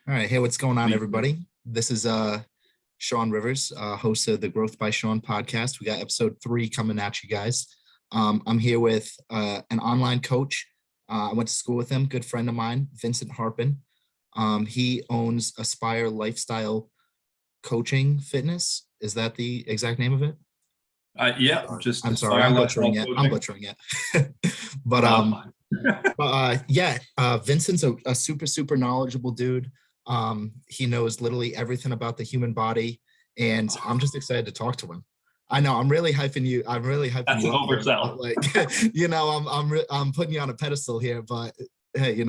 All right. Hey, what's going on, everybody? This is Shawn Rivers, host of the Growth by Shawn podcast. We got episode 3 coming at you guys. I'm here with an online coach. I went to school with him, good friend of mine, Vincent Harpin. He owns Aspire Lifestyle Coaching Fitness. Is that the exact name of it? Yeah, just I'm sorry, I'm butchering it. Vincent's a super knowledgeable dude. He knows literally everything about the human body, and I'm just excited to talk to him. I know I'm really hyping you. That's you an up here, oversell. Like, I'm putting you on a pedestal here, but hey,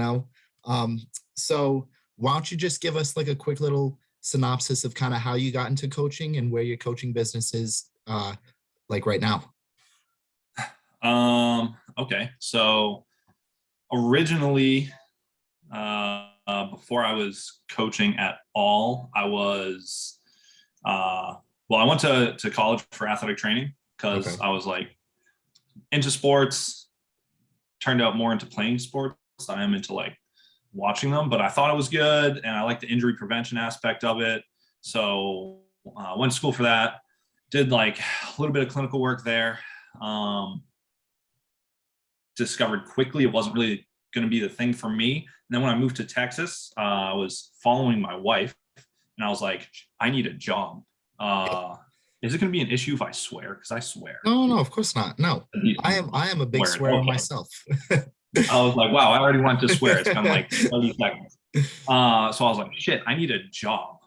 so why don't you just give us like a quick little synopsis of kind of how you got into coaching and where your coaching business is like right now? Okay. So originally, before I was coaching at all, I was, I went to college for athletic training because I was like into sports, turned out more into playing sports than I am into like watching them, but I thought it was good. And I like the injury prevention aspect of it. So went to school for that, did like a little bit of clinical work there. Discovered quickly it wasn't really going to be the thing for me. And then when I moved to Texas, I was following my wife and I was like, I need a job. Is it going to be an issue if I swear? Because I swear. No, of course not. No, I am a big swearer myself. I was like, wow, I already want to swear. It's been like 30 seconds. So I was like, shit, I need a job.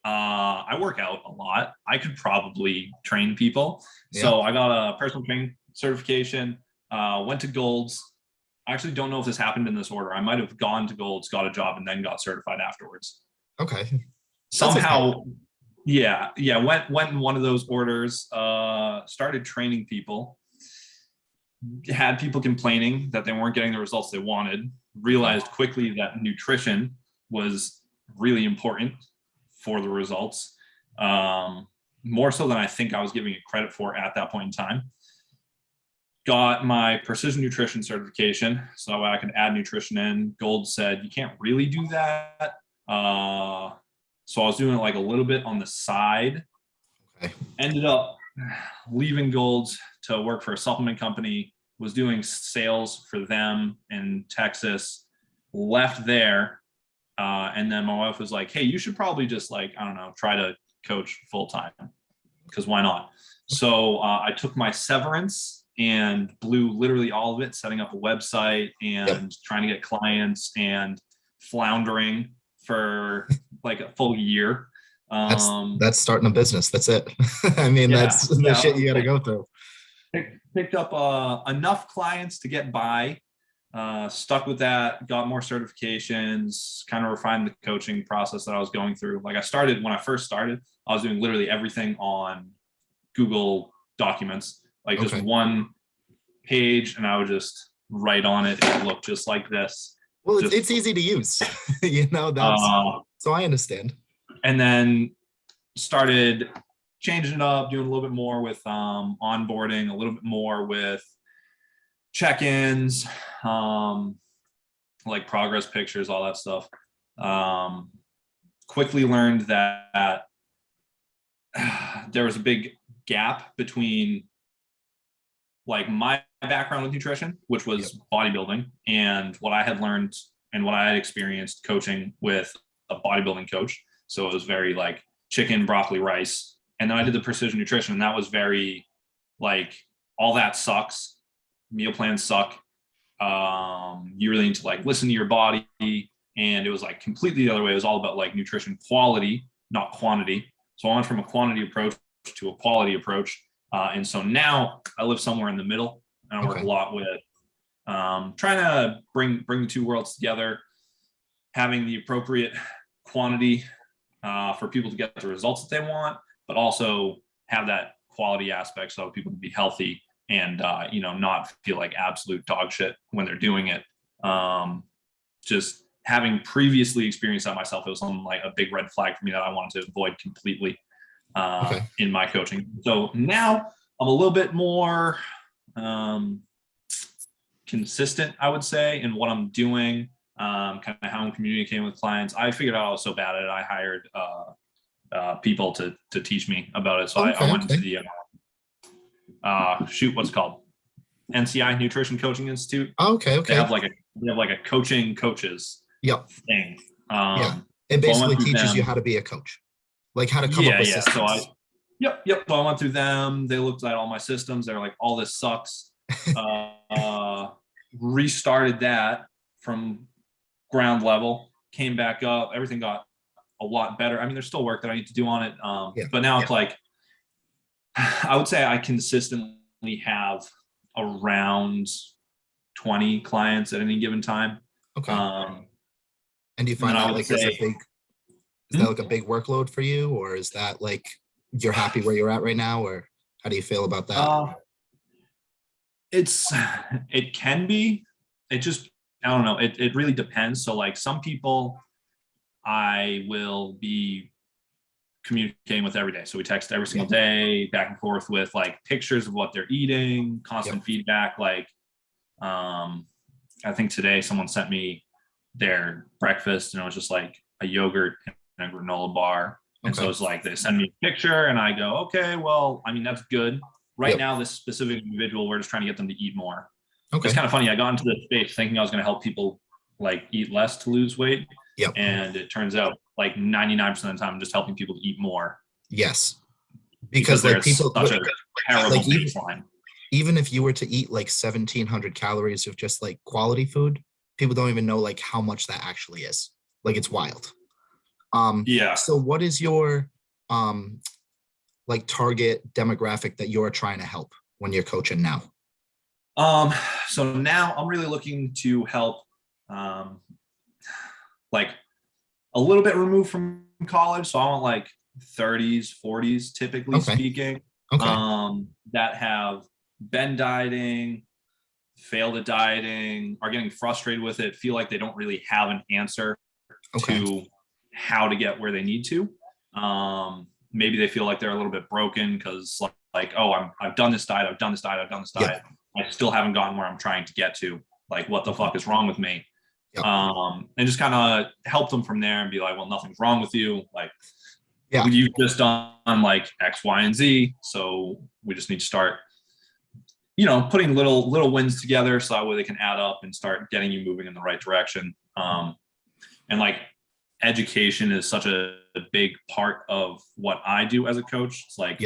I work out a lot. I could probably train people. Yeah. So I got a personal training certification, went to Gold's. I actually don't know if this happened in this order. I might have gone to Gold's, got a job, and then got certified afterwards. Okay. Somehow, yeah. Went in one of those orders, started training people, had people complaining that they weren't getting the results they wanted, realized quickly that nutrition was really important for the results, more so than I think I was giving it credit for at that point in time. Got my precision nutrition certification so I could add nutrition in. Gold said, you can't really do that. So I was doing it like a little bit on the side. Okay. Ended up leaving Gold's to work for a supplement company, was doing sales for them in Texas, left there. And then my wife was like, hey, you should probably just like, I don't know, try to coach full time, because why not? So I took my severance and blew literally all of it, setting up a website and trying to get clients and floundering for like a full year. That's starting a business. That's it. I mean, that's the shit you got to go through. Picked up enough clients to get by, stuck with that, got more certifications, kind of refined the coaching process that I was going through. Like when I first started, I was doing literally everything on Google Documents, like just one page, and I would just write on it. It looked just like this. Well, it's easy to use, so I understand. And then started changing it up, doing a little bit more with onboarding, a little bit more with check-ins, like progress pictures, all that stuff. Quickly learned that there was a big gap between like my background with nutrition, which was bodybuilding, and what I had learned and what I had experienced coaching with a bodybuilding coach. So it was very like chicken, broccoli, rice. And then I did the precision nutrition, and that was very like, all that sucks. Meal plans suck. You really need to like listen to your body. And it was like completely the other way. It was all about like nutrition quality, not quantity. So I went from a quantity approach to a quality approach. And so now I live somewhere in the middle, and I work a lot with trying to bring the two worlds together, having the appropriate quantity for people to get the results that they want, but also have that quality aspect so people can be healthy and not feel like absolute dog shit when they're doing it. Just having previously experienced that myself, it was something like a big red flag for me that I wanted to avoid completely in my coaching. So now I'm a little bit more consistent, I would say, in what I'm doing. kind of how I'm communicating with clients. I figured out I was so bad at it. I hired people to teach me about it. So I went to the what's it called? NCI, Nutrition Coaching Institute. Okay. They have like a coaching coaches Yep. thing. Yeah. It basically teaches you how to be a coach, like how to come up with systems. So Yep. So I went through them. They looked at all my systems. They were like, all this sucks. Restarted that from ground level, came back up. Everything got a lot better. I mean, there's still work that I need to do on it. But now it's like, I would say I consistently have around 20 clients at any given time. Okay. And do you find that like is that like a big workload for you, or is that like you're happy where you're at right now, or how do you feel about that? It can be. It just, I don't know. It really depends. So like some people I will be communicating with every day. So we text every single day, back and forth with like pictures of what they're eating, constant feedback. Like, I think today someone sent me their breakfast and it was just like a yogurt and a granola bar. And so it's like, they send me a picture and I go, okay, well, I mean, that's good. Right now, this specific individual, we're just trying to get them to eat more. It's kind of funny. I got into this space thinking I was going to help people like eat less to lose weight. And it turns out like 99% of the time, I'm just helping people to eat more. Yes. Because like people, such a terrible baseline. Even if you were to eat like 1,700 calories of just like quality food, people don't even know like how much that actually is. Like it's wild. So what is your like target demographic that you're trying to help when you're coaching now? So now I'm really looking to help like a little bit removed from college. So I want like 30s, 40s, typically speaking, that have been dieting, failed at dieting, are getting frustrated with it, feel like they don't really have an answer to how to get where they need to. Maybe they feel like they're a little bit broken because like, oh, I've done this diet. I still haven't gotten where I'm trying to get to. Like, what the fuck is wrong with me? And just kind of help them from there and be like, well, nothing's wrong with you. Like, you've just done like X, Y, and Z. So we just need to start, putting little wins together so that way they can add up and start getting you moving in the right direction. And like education is such a big part of what I do as a coach. It's like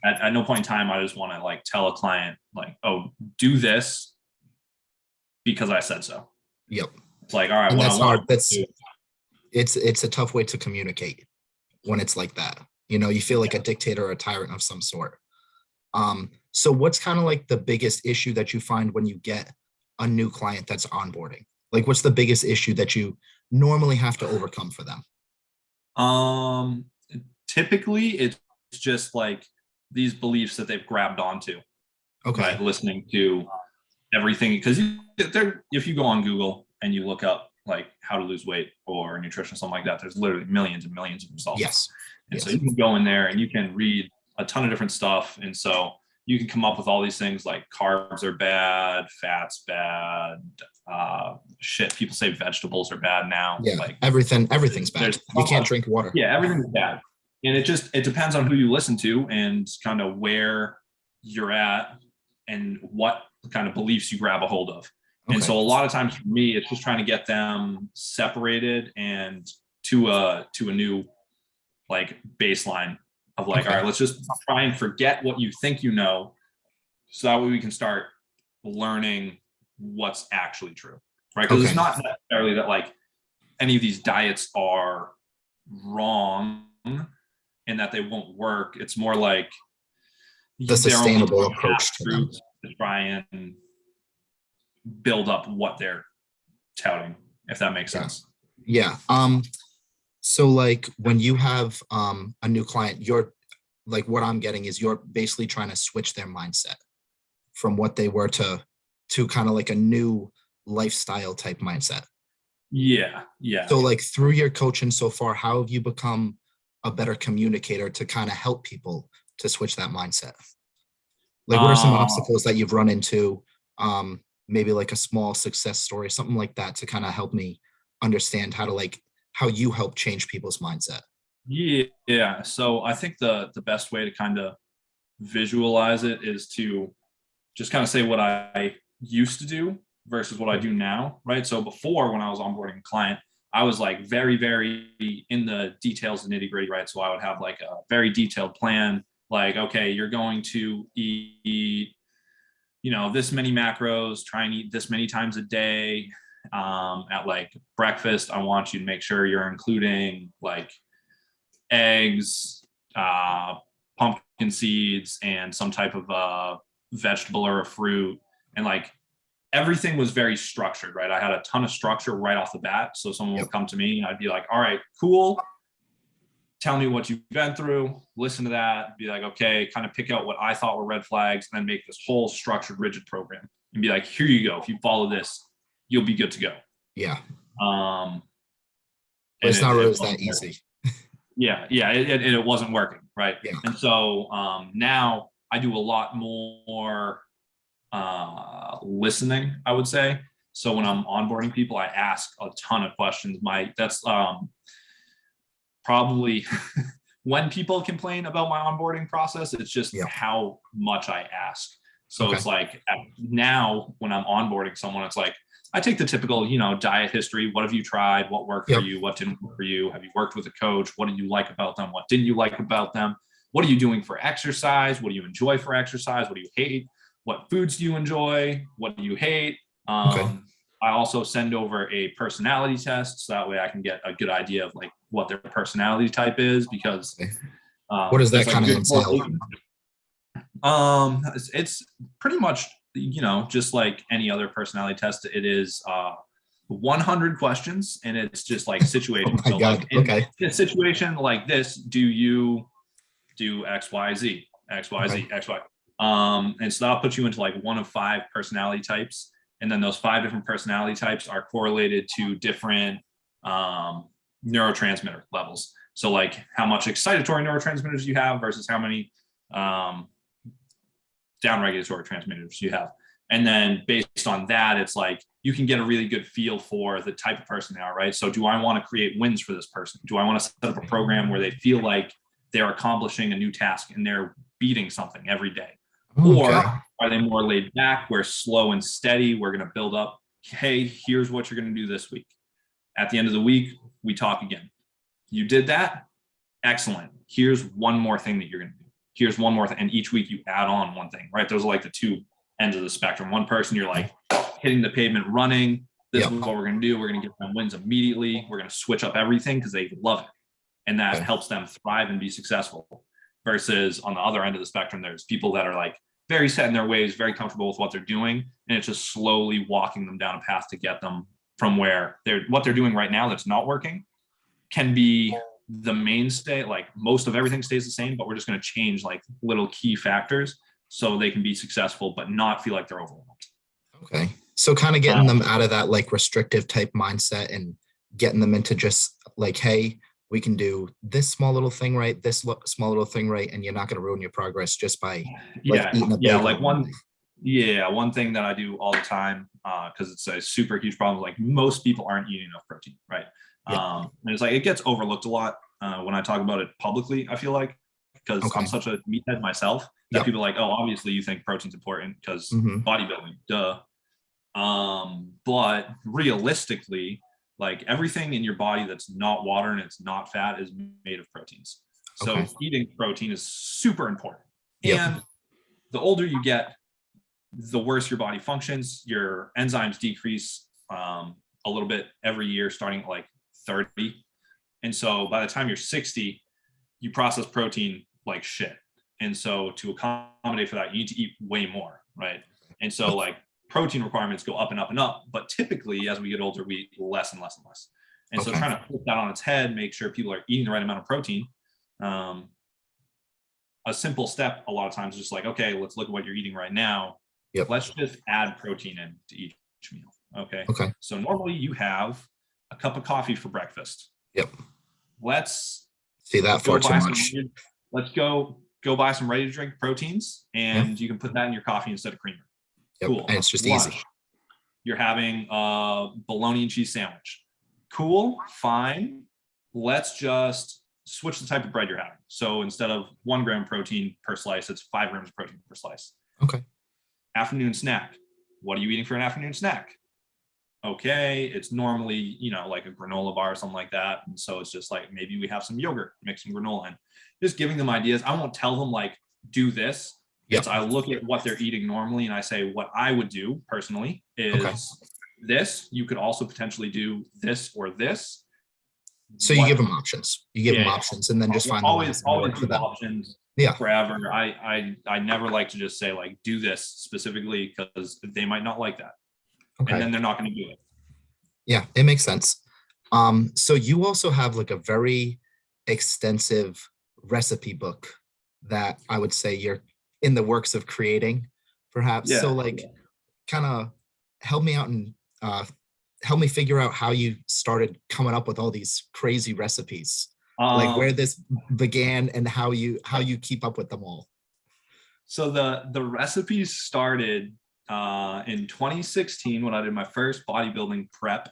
at no point in time, I just want to like tell a client like, oh, do this because I said so. It's like, all right, that's hard. It's a tough way to communicate when it's like that. You feel like a dictator or a tyrant of some sort. So what's kind of like the biggest issue that you find when you get a new client that's onboarding? Like, what's the biggest issue that you normally have to overcome for them? Typically it's just like these beliefs that they've grabbed onto. By listening to everything, because if you go on Google and you look up like how to lose weight or nutrition, something like that, there's literally millions and millions of results. So you can go in there and you can read a ton of different stuff. And so you can come up with all these things like carbs are bad, fat's bad, people say vegetables are bad now. Like everything's bad. You can't drink water. Everything's bad. And it depends on who you listen to and kind of where you're at and what kind of beliefs you grab a hold of. And so a lot of times for me, it's just trying to get them separated and to a new like baseline of like, all right, let's just try and forget what you think you know, so that way we can start learning what's actually true, right? Because it's not necessarily that like any of these diets are wrong and that they won't work. It's more like the sustainable approach to them to try and build up what they're touting, if that makes sense. So like when you have a new client, you're like, what I'm getting is you're basically trying to switch their mindset from what they were to kind of like a new lifestyle type mindset. So like through your coaching so far, how have you become a better communicator to kind of help people to switch that mindset? Like, what are some obstacles that you've run into? Maybe like a small success story, something like that, to kind of help me understand how to how you help change people's mindset. Yeah. So I think the best way to kind of visualize it is to just kind of say what I used to do versus what I do now, right? So before, when I was onboarding a client, I was like very, very in the details and nitty gritty, right? So I would have like a very detailed plan, like, okay, you're going to eat, this many macros, try and eat this many times a day. At like breakfast, I want you to make sure you're including like eggs, pumpkin seeds, and some type of vegetable or a fruit. And like everything was very structured, right? I had a ton of structure right off the bat. So someone would come to me and I'd be like, all right, cool. Tell me what you've been through, listen to that, be like, okay, kind of pick out what I thought were red flags, and then make this whole structured, rigid program and be like, here you go. If you follow this, you'll be good to go. Yeah. But it's not really that easy. Yeah. It wasn't working, right? Yeah. And so now I do a lot more listening, I would say. So when I'm onboarding people, I ask a ton of questions. That's probably when people complain about my onboarding process, it's just how much I ask. So it's like now when I'm onboarding someone, it's like, I take the typical, diet history. What have you tried? What worked for you? What didn't work for you? Have you worked with a coach? What did you like about them? What didn't you like about them? What are you doing for exercise? What do you enjoy for exercise? What do you hate? What foods do you enjoy? What do you hate? I also send over a personality test, so that way I can get a good idea of like what their personality type is, because what does that kind of entail? It's pretty much, just like any other personality test. It is 100 questions, and it's just like situations. Oh my God. Like in a situation like this, do you do X, Y, Z, X, Y, Z, X, Y? And so that'll put you into like one of 5 personality types. And then those 5 different personality types are correlated to different neurotransmitter levels. So like how much excitatory neurotransmitters you have versus how many downregulatory transmitters you have. And then based on that, it's like you can get a really good feel for the type of person they are, right? So do I want to create wins for this person? Do I want to set up a program where they feel like they're accomplishing a new task and they're beating something every day? Or are they more laid back? We're slow and steady. We're going to build up. Hey, here's what you're going to do this week. At the end of the week, we talk again. You did that? Excellent. Here's one more thing that you're going to do. Here's one more thing. And each week you add on one thing, right? Those are like the 2 ends of the spectrum. One person, you're like hitting the pavement running. This is what we're going to do. We're going to get them wins immediately. We're going to switch up everything because they love it. And that helps them thrive and be successful. Versus on the other end of the spectrum, there's people that are like very set in their ways, very comfortable with what they're doing. And it's just slowly walking them down a path to get them from where what they're doing right now that's not working can be the mainstay. Like most of everything stays the same, but we're just going to change like little key factors so they can be successful, but not feel like they're overwhelmed. Okay. So kind of getting them out of that like restrictive type mindset and getting them into just like, hey, we can do this small little thing right, this small little thing right, and you're not going to ruin your progress just by eating a bagel. One thing that I do all the time, because it's a super huge problem, like most people aren't eating enough protein, right? And it's like it gets overlooked a lot when I talk about it publicly, I feel like, because I'm such a meathead myself that people are like, oh, obviously you think protein's important because bodybuilding, duh. But realistically, like everything in your body that's not water and it's not fat is made of proteins. So eating protein is super important. And the older you get, the worse your body functions. Your enzymes decrease a little bit every year, starting at like 30. And so by the time you're 60, you process protein like shit. And so to accommodate for that, you need to eat way more, right? And so like protein requirements go up and up and up, but typically as we get older, we eat less and less and less. And so trying to flip that on its head, make sure people are eating the right amount of protein. A simple step a lot of times is just like, okay, let's look at what you're eating right now. Let's just add protein in to each meal. Okay. So normally you have a cup of coffee for breakfast. Let's see that far too much. Let's go buy some ready to drink proteins, and you can put that in your coffee instead of creamer. Cool. And it's just Lunch. easy. You're having a bologna and cheese sandwich. cool, fine. Let's just switch the type of bread you're having. So instead of 1 gram protein per slice, it's 5 grams of protein per slice. Okay. Afternoon snack. What are you eating for an afternoon snack? Okay, it's normally, you know, like a granola bar or something like that. And so it's just like, maybe we have some yogurt, mix some granola in. Just giving them ideas. I won't tell them like, do this. It's I look at what they're eating normally and I say, what I would do personally is this. You could also potentially do this or this. So you give them options. You give them options and then just find always give options. Yeah. Forever. I never like to just say like, do this specifically because they might not like that. Okay. And then they're not going to do it. Yeah, it makes sense. So you also have like a very extensive recipe book that I would say you're in the works of creating, perhaps. Yeah. So like, kind of help me out and help me figure out how you started coming up with all these crazy recipes, like where this began and how you keep up with them all. So the recipes started in 2016 when I did my first bodybuilding prep.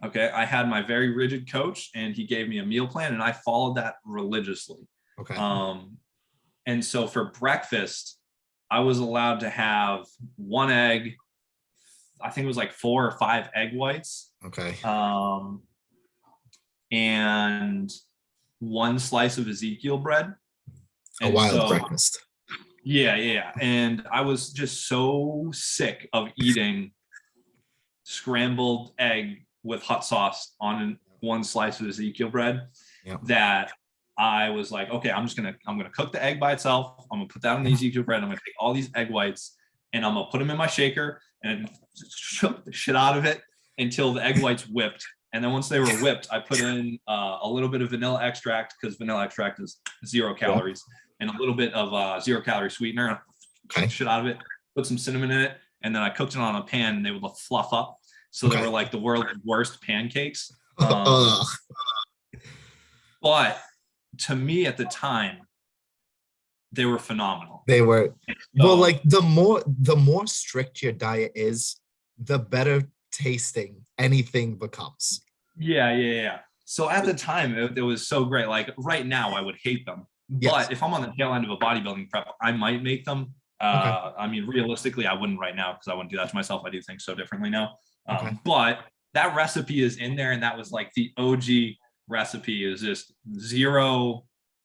Okay, I had my very rigid coach and he gave me a meal plan and I followed that religiously. Okay. And so for breakfast, I was allowed to have 1 egg. I think it was like 4 or 5 egg whites. Okay. And 1 slice of Ezekiel bread. A wild breakfast. Yeah. And I was just so sick of eating scrambled egg with hot sauce on 1 slice of Ezekiel bread that I was like, okay, I'm gonna cook the egg by itself. I'm gonna put that on the Ezekiel bread. I'm gonna take all these egg whites and I'm gonna put them in my shaker and shook the shit out of it until the egg whites whipped. And then once they were whipped, I put in a little bit of vanilla extract because vanilla extract is 0 calories. And a little bit of 0-calorie sweetener, shit out of it, put some cinnamon in it, and then I cooked it on a pan and they would fluff up. So they were like the world's worst pancakes. But to me at the time, they were phenomenal. They were, well, like the more strict your diet is, the better tasting anything becomes. Yeah. So at the time, it was so great. Like right now, I would hate them. But if I'm on the tail end of a bodybuilding prep, I might make them. I mean, realistically, I wouldn't right now because I wouldn't do that to myself. I do things so differently now. But that recipe is in there, and that was like the OG recipe is just 0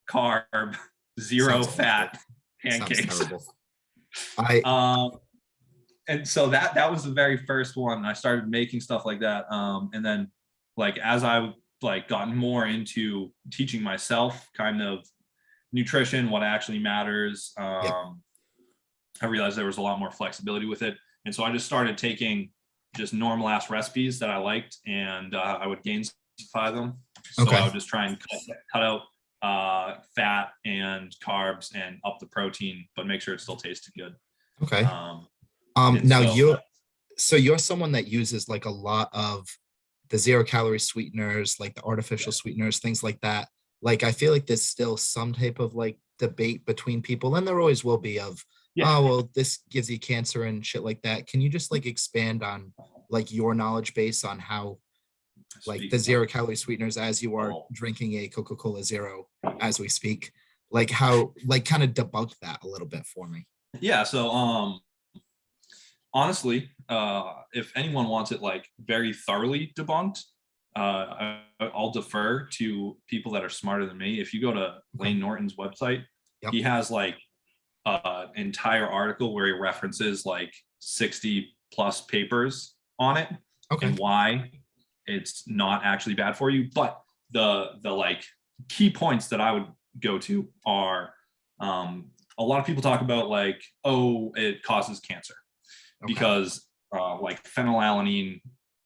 carb, 0 fat pancakes. And so that was the very first one. I started making stuff like that. And then like as I like gotten more into teaching myself kind of nutrition, what actually matters, I realized there was a lot more flexibility with it. And so I just started taking just normal ass recipes that I liked and I would gamify them. So I would just try and cut out fat and carbs and up the protein, but make sure it still tasted good. Okay. Now you're someone that uses like a lot of the 0-calorie sweeteners, like the artificial sweeteners, things like that. Like, I feel like there's still some type of like debate between people, and there always will be of, oh, well, this gives you cancer and shit like that. Can you just like expand on like your knowledge base on how like the 0-calorie sweeteners, as you are drinking a Coca-Cola Zero as we speak, like how, like kind of debunk that a little bit for me? Yeah. So, honestly, if anyone wants it like very thoroughly debunked, I'll defer to people that are smarter than me. If you go to Lane Norton's website, he has like an entire article where he references like 60 plus papers on it and why it's not actually bad for you. But the like key points that I would go to are a lot of people talk about like, oh, it causes cancer because like phenylalanine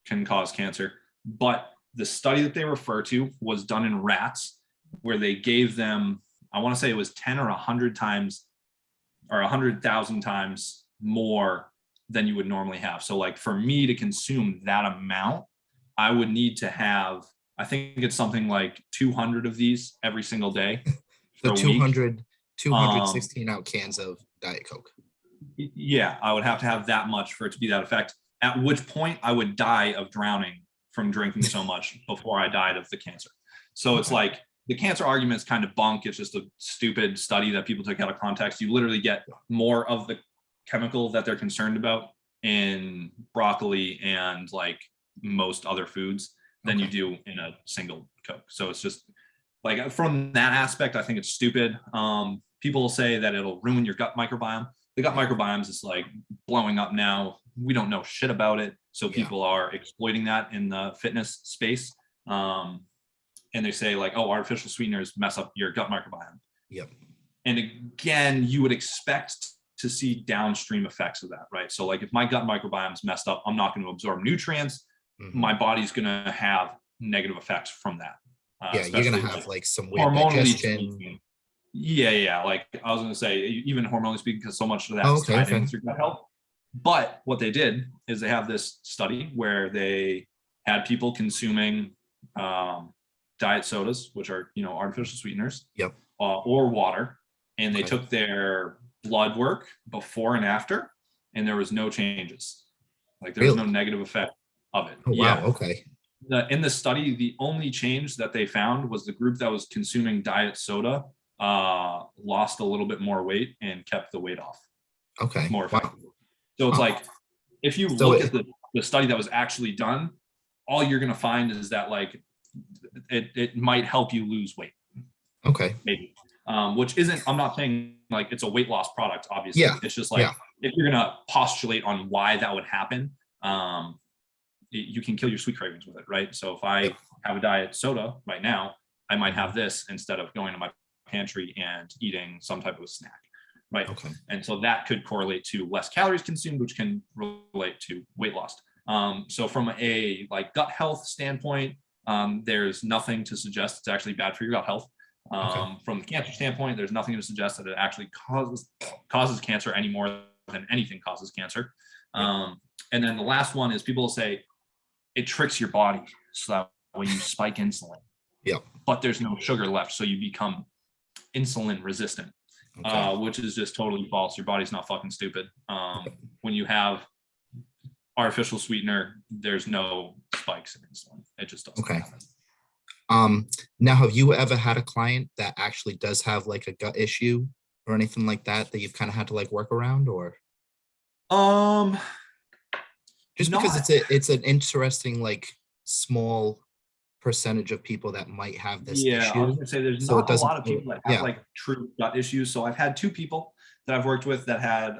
can cause cancer. But the study that they refer to was done in rats where they gave them, I want to say it was 10 or 100 times or 100,000 times more than you would normally have. So like for me to consume that amount, I would need to have, I think it's something like 200 of these every single day. The 216 ounce cans of Diet Coke. Yeah, I would have to have that much for it to be that effect, at which point I would die of drowning from drinking so much before I died of the cancer. So it's like the cancer argument is kind of bunk. It's just a stupid study that people took out of context. You literally get more of the chemical that they're concerned about in broccoli and like most other foods than you do in a single Coke. So it's just like, from that aspect, I think it's stupid. People will say that it'll ruin your gut microbiome. The gut microbiome is like blowing up now. We don't know shit about it. So people are exploiting that in the fitness space. And they say like, oh, artificial sweeteners mess up your gut microbiome. Yep. And again, you would expect to see downstream effects of that, right? So like if my gut microbiome is messed up, I'm not going to absorb nutrients. My body's going to have negative effects from that. You're going to have like some weird digestion. Speaking. Yeah. Like I was going to say, even hormonally speaking, because so much of that is tied in with your gut health. But what they did is they have this study where they had people consuming diet sodas, which are, artificial sweeteners, or water, and they took their blood work before and after, and there was no changes. Like there was no negative effect of it. Oh, wow. Okay. In the study, the only change that they found was the group that was consuming diet soda lost a little bit more weight and kept the weight off. Okay. More effectively. So it's like, if you look at the study that was actually done, all you're going to find is that like it might help you lose weight. Okay. Maybe. Which isn't, I'm not saying like it's a weight loss product, obviously. It's just like, if you're going to postulate on why that would happen, you can kill your sweet cravings with it, right? So if I have a diet soda right now, I might have this instead of going to my pantry and eating some type of a snack, right? Okay. And so that could correlate to less calories consumed, which can relate to weight loss. So from a like gut health standpoint, there's nothing to suggest it's actually bad for your gut health. From the cancer standpoint, there's nothing to suggest that it actually causes cancer any more than anything causes cancer. And then the last one is people will say it tricks your body so that when you spike insulin, but there's no sugar left, so you become insulin resistant, which is just totally false. Your body's not fucking stupid. When you have artificial sweetener, there's no spikes in insulin. It just doesn't happen. Now, have you ever had a client that actually does have like a gut issue or anything like that you've kind of had to like work around, or just because it's an interesting like small percentage of people that might have this issue. I was gonna say there's not a lot of people that have like true gut issues. So I've had two people that I've worked with that had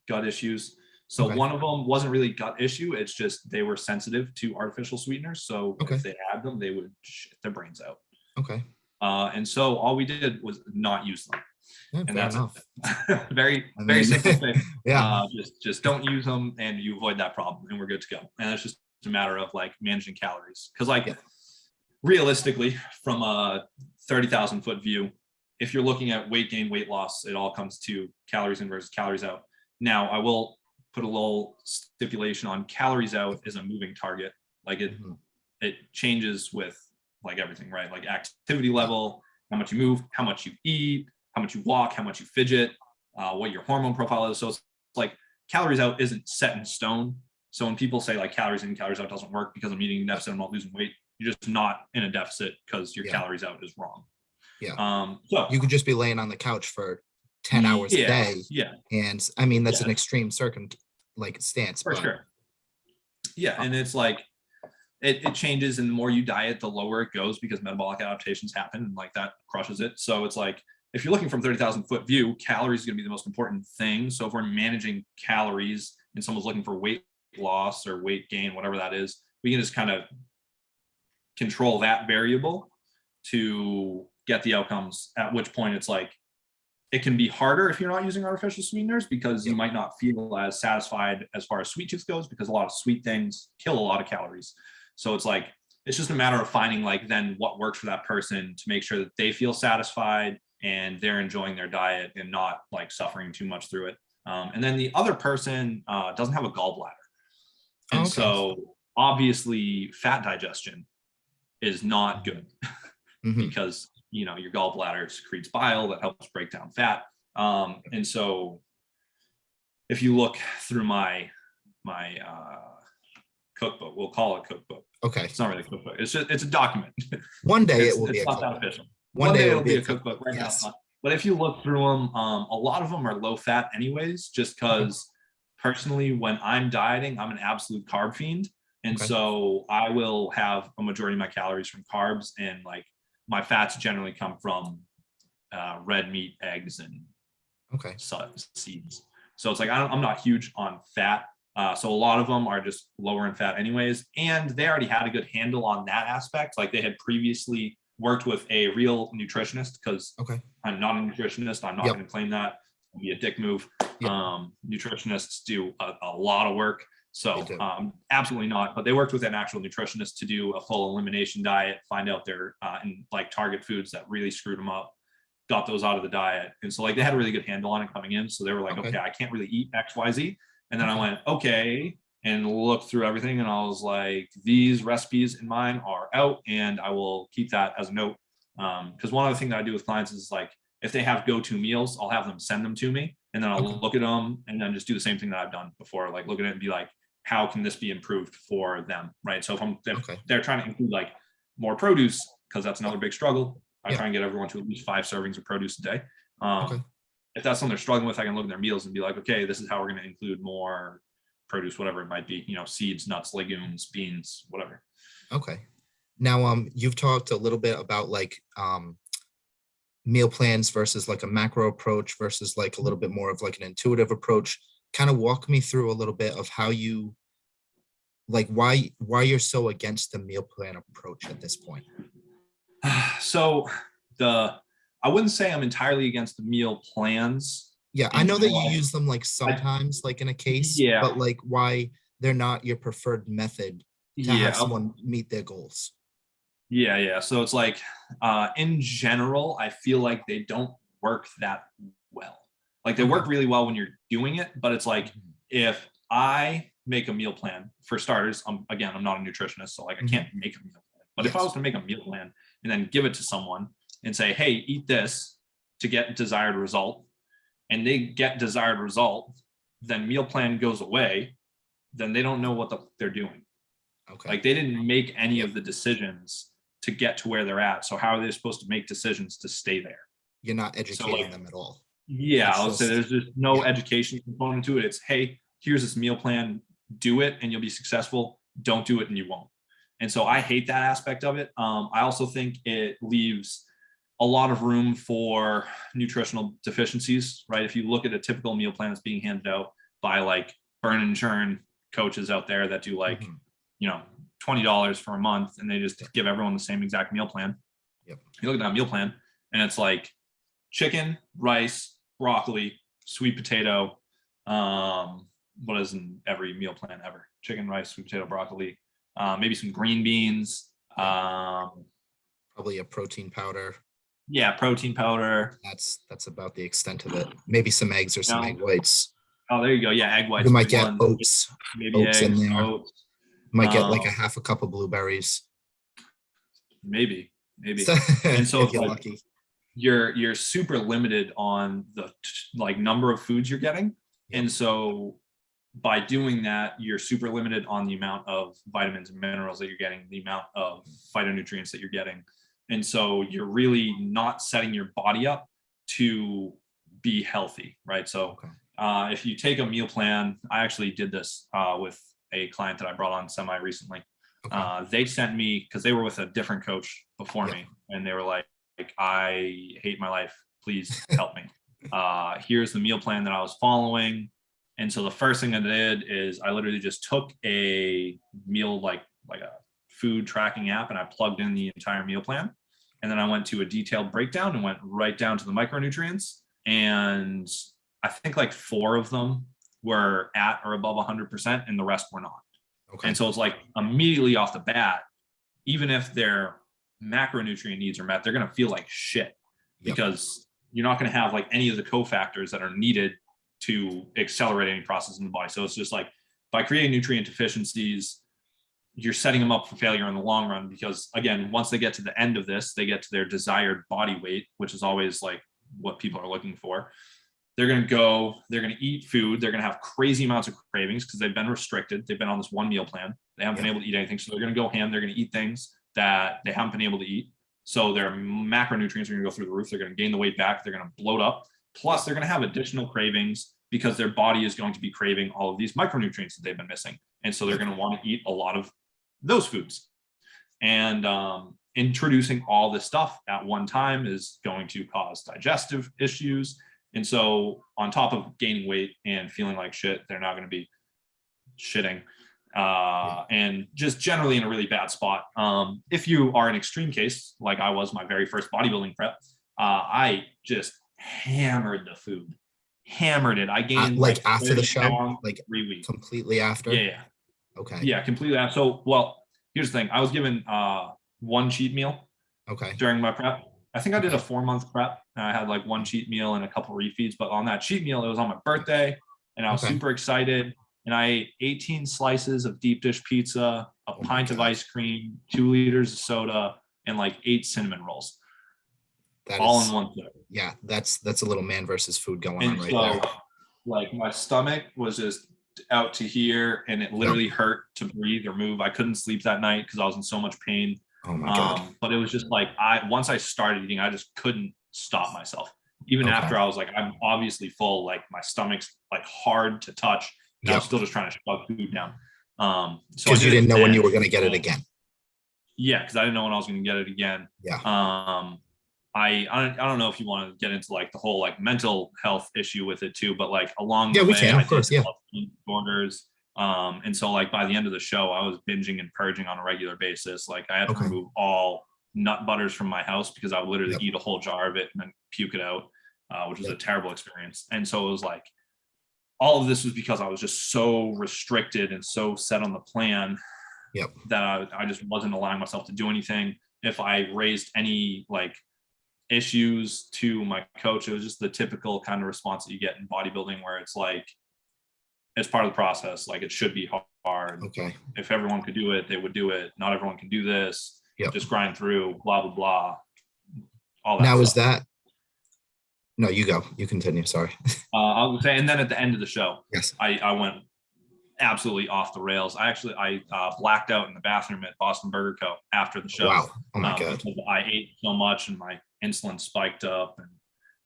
gut issues. So one of them wasn't really gut issue. It's just they were sensitive to artificial sweeteners. So if they had them, they would shit their brains out. And so all we did was not use them. And that's very simple thing. Just don't use them and you avoid that problem and we're good to go. And it's just a matter of like managing calories. Because like realistically, from a 30,000 foot view, if you're looking at weight gain, weight loss, it all comes to calories in versus calories out. Now, I will put a little stipulation on calories out is a moving target. Like it changes with like everything, right? Like activity level, how much you move, how much you eat, how much you walk, how much you fidget, what your hormone profile is. So it's like calories out isn't set in stone. So when people say like calories in, calories out doesn't work because I'm eating a deficit, I'm not losing weight, you're just not in a deficit because your calories out is wrong. So you could just be laying on the couch for 10 hours a day. And I mean, that's an extreme stance. For sure. And it's like, it changes, and the more you diet, the lower it goes because metabolic adaptations happen and like that crushes it. So it's like, if you're looking from 30,000 foot view, calories is going to be the most important thing. So if we're managing calories and someone's looking for weight loss or weight gain, whatever that is, we can just kind of control that variable to get the outcomes, at which point it's like, it can be harder if you're not using artificial sweeteners because you might not feel as satisfied as far as sweet tooth goes because a lot of sweet things kill a lot of calories. So it's like, it's just a matter of finding like then what works for that person to make sure that they feel satisfied and they're enjoying their diet and not like suffering too much through it. And then the other person doesn't have a gallbladder. And so obviously fat digestion is not good because, your gallbladder secretes bile that helps break down fat. And so if you look through my cookbook. We'll call it cookbook. Okay. It's not really a cookbook. It's a document. One day it's, it will it's be a not cookbook. that official. One day it'll be a cookbook. Right yes. now. But if you look through them, a lot of them are low fat anyways, just because personally, when I'm dieting, I'm an absolute carb fiend. And so I will have a majority of my calories from carbs, and like my fats generally come from red meat, eggs, and seeds. So it's like I'm not huge on fat. So a lot of them are just lower in fat anyways. And they already had a good handle on that aspect. Like they had previously worked with a real nutritionist, because I'm not a nutritionist. I'm not going to claim that. It'd be a dick move. Nutritionists do a lot of work. So absolutely not. But they worked with an actual nutritionist to do a full elimination diet, find out their like target foods that really screwed them up, got those out of the diet. And so like they had a really good handle on it coming in. So they were like, okay, I can't really eat X, Y, Z. And then I went, okay, and looked through everything. And I was like, these recipes in mine are out, and I will keep that as a note. Because one other thing that I do with clients is like, if they have go-to meals, I'll have them send them to me, and then I'll look at them and then just do the same thing that I've done before. Like look at it and be like, how can this be improved for them? Right. So if they're trying to include like more produce, because that's another big struggle. I try and get everyone to at least 5 servings of produce a day. If that's something they're struggling with, I can look at their meals and be like, okay, this is how we're going to include more produce, whatever it might be, seeds, nuts, legumes, beans, whatever. Okay. Now, you've talked a little bit about like meal plans versus like a macro approach versus like a little bit more of like an intuitive approach. Kind of walk me through a little bit of how you, like why you're so against the meal plan approach at this point. So I wouldn't say I'm entirely against the meal plans. Yeah, I know that you use them like sometimes, like in a case, but like why they're not your preferred method to have someone meet their goals. Yeah. So it's like, in general, I feel like they don't work that well. Like they work really well when you're doing it, but it's like, if I make a meal plan, for starters, I'm not a nutritionist, so like I can't make a meal plan. But if I was to make a meal plan and then give it to someone and say, hey, eat this to get desired result, and they get desired result, then meal plan goes away, then they don't know what they're doing. Like they didn't make any of the decisions to get to where they're at. So how are they supposed to make decisions to stay there? You're not educating them at all. Yeah, I would say there's just no education component to it. It's, hey, here's this meal plan, do it and you'll be successful. Don't do it and you won't. And so I hate that aspect of it. I also think it leaves a lot of room for nutritional deficiencies, right? If you look at a typical meal plan that's being handed out by like burn and churn coaches out there that do like, $20 for a month, and they just give everyone the same exact meal plan. You look at that meal plan and it's like chicken, rice, broccoli, sweet potato. What is in every meal plan ever? Chicken, rice, sweet potato, broccoli, maybe some green beans. Probably a protein powder. Yeah, protein powder. That's about the extent of it. Maybe some eggs or some egg whites. Oh, there you go. Yeah, egg whites. You might get oats. Maybe oats eggs, in there. Oats. Might get like a half a cup of blueberries. Maybe. And so if you're like, lucky. You're super limited on the like number of foods you're getting. And so by doing that, you're super limited on the amount of vitamins and minerals that you're getting, the amount of phytonutrients that you're getting. And so you're really not setting your body up to be healthy, right? So if you take a meal plan, I actually did this with a client that I brought on semi recently. They sent me, because they were with a different coach before me, and they were like, I hate my life. Please help me. Here's the meal plan that I was following. And so the first thing I did is I literally just took a meal, like a food tracking app, and I plugged in the entire meal plan. And then I went to a detailed breakdown and went right down to the micronutrients. And I think like 4 of them were at or above 100%, and the rest were not. And so it's like immediately off the bat, even if their macronutrient needs are met, they're going to feel like shit, because you're not going to have like any of the cofactors that are needed to accelerate any process in the body. So it's just like, by creating nutrient deficiencies, you're setting them up for failure in the long run, because again, once they get to the end of this, they get to their desired body weight, which is always like what people are looking for. they're going to eat food. They're going to have crazy amounts of cravings because they've been restricted. They've been on this one meal plan. They haven't been able to eat anything. So they're going to go ham. They're going to eat things that they haven't been able to eat. So their macronutrients are going to go through the roof. They're going to gain the weight back. They're going to bloat up. Plus, they're going to have additional cravings because their body is going to be craving all of these micronutrients that they've been missing. And so they're going to want to eat a lot of those foods. And introducing all this stuff at one time is going to cause digestive issues. And so on top of gaining weight and feeling like shit, they're now going to be shitting and just generally in a really bad spot. If you are an extreme case, like I was my very first bodybuilding prep, I just hammered the food, hammered it. I gained like after the show, like 3 weeks. Completely after. Yeah. Okay. Yeah, completely after. So, well, here's the thing. I was given one cheat meal. Okay. During my prep. I think I did a 4-month prep and I had like one cheat meal and a couple refeeds, but on that cheat meal, it was on my birthday and I was super excited. And I ate 18 slices of deep dish pizza, a pint of ice cream, 2 liters of soda, and like 8 cinnamon rolls. All in one day. Yeah, that's a little man versus food going on right so, there. Like my stomach was just out to here and it literally hurt to breathe or move. I couldn't sleep that night because I was in so much pain. Oh my God. But it was just like once I started eating, I just couldn't stop myself. Even after I was like, I'm obviously full, like my stomach's like hard to touch. And I was still just trying to shove food down. So because you didn't know when you were going to get it again. Yeah, because I didn't know when I was going to get it again. Yeah. I don't know if you want to get into like the whole like mental health issue with it too, but like along the way, we can, of course, disorders. And so like by the end of the show, I was binging and purging on a regular basis. Like I had to remove all nut butters from my house because I would literally eat a whole jar of it and then puke it out, which was a terrible experience. And so it was like, all of this was because I was just so restricted and so set on the plan that I just wasn't allowing myself to do anything. If I raised any like issues to my coach, it was just the typical kind of response that you get in bodybuilding where it's like, it's part of the process. Like it should be hard. Okay. If everyone could do it, they would do it. Not everyone can do this. Just grind through, blah, blah, blah. All that. Now, stuff. Is that, no, you go, you continue. Sorry. I would say, and then at the end of the show, yes, I went absolutely off the rails. I blacked out in the bathroom at Boston Burger Co. after the show. Wow. Oh my God. I ate so much and my insulin spiked up and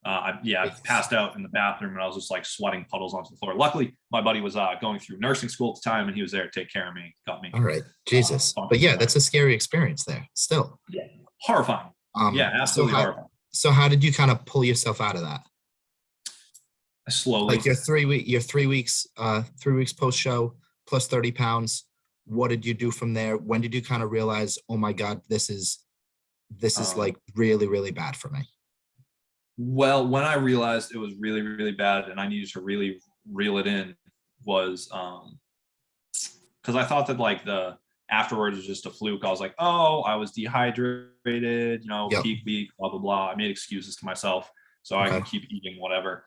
I passed out in the bathroom and I was just like sweating puddles onto the floor. Luckily, my buddy was going through nursing school at the time and he was there to take care of me, got me. All right. Jesus. But yeah, that's a scary experience there still. Yeah. Horrifying. Yeah, absolutely horrifying. So how did you kind of pull yourself out of that? Slowly. Like your 3 weeks post show plus 30 pounds. What did you do from there? When did you kind of realize, oh my God, this is like really, really bad for me? Well, when I realized it was really, really bad and I needed to really reel it in was because I thought that like the afterwards was just a fluke. I was like, oh, I was dehydrated, peak week, blah, blah, blah. I made excuses to myself so I could keep eating whatever.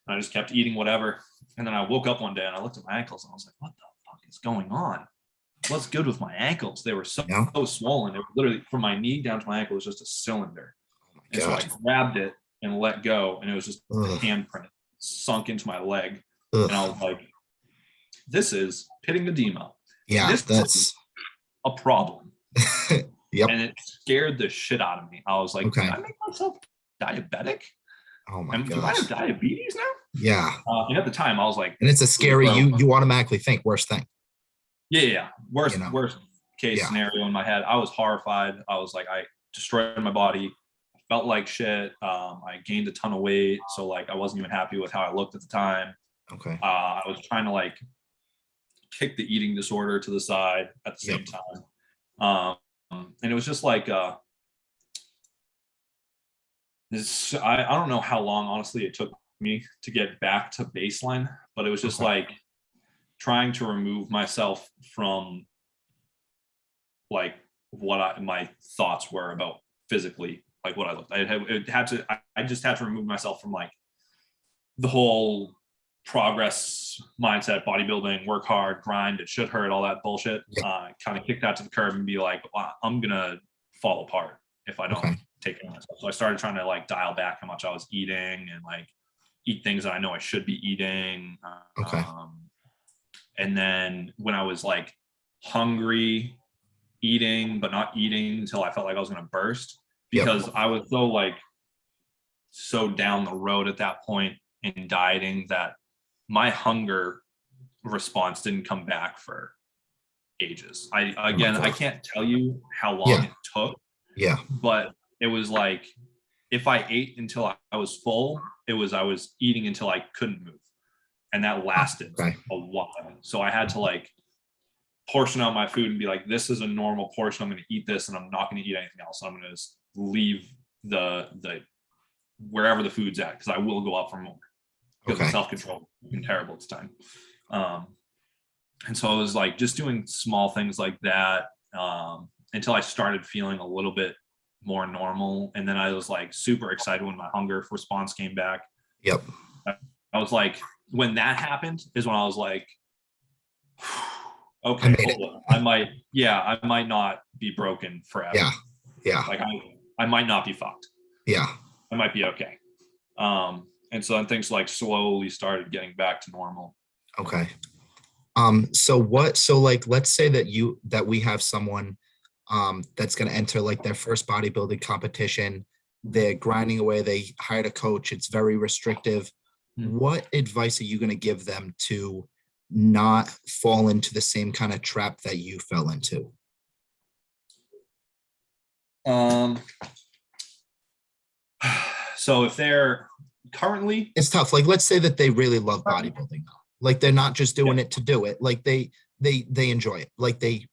And I just kept eating whatever. And then I woke up one day and I looked at my ankles and I was like, what the fuck is going on? What's good with my ankles? They were so swollen. It was literally from my knee down to my ankle was just a cylinder. And so I grabbed it and let go. And it was just a handprint sunk into my leg. And I was like, this is pitting edema. Yeah, that's a problem. Yep. And it scared the shit out of me. I was like, can I make myself diabetic? Oh my God. Do I have diabetes now? Yeah. And at the time I was like, and it's a scary, you automatically think worst thing. Yeah. Worst case scenario in my head. I was horrified. I was like, I destroyed my body. I felt like shit. I gained a ton of weight. So like, I wasn't even happy with how I looked at the time. Okay. I was trying to like kick the eating disorder to the side at the same time. And it was just like, I don't know how long, honestly, it took me to get back to baseline, but it was just like trying to remove myself from like what my thoughts were about physically, like what I looked. I just had to remove myself from like the whole progress mindset, bodybuilding, work hard, grind, it should hurt, all that bullshit. Kind of kick that to the curb and be like, wow, I'm gonna fall apart if I don't take care of myself. So I started trying to like dial back how much I was eating and like eat things that I know I should be eating. Okay. And then when I was like hungry, eating, but not eating until I felt like I was going to burst, because I was so down the road at that point in dieting that my hunger response didn't come back for ages. I can't tell you how long it took. Yeah. But it was like, if I ate until I was full, I was eating until I couldn't move. And that lasted a while. So I had to like portion out my food and be like, this is a normal portion. I'm going to eat this and I'm not going to eat anything else. I'm going to just leave the wherever the food's at, because I will go up for more, because the self-control has been terrible at the time. And so I was like just doing small things like that until I started feeling a little bit more normal. And then I was like super excited when my hunger response came back. Yep. I was like, when that happened is when I was like, okay, hold on. I might not be broken forever. Yeah. Like I might not be fucked. Yeah. I might be okay. And so then things like slowly started getting back to normal. Okay. So like, let's say that we have someone that's going to enter like their first bodybuilding competition. They're grinding away. They hired a coach. It's very restrictive. What advice are you going to give them to not fall into the same kind of trap that you fell into? So if they're currently, it's tough. Like, let's say that they really love bodybuilding. Like, they're not just doing it to do it. Like they enjoy it. Like they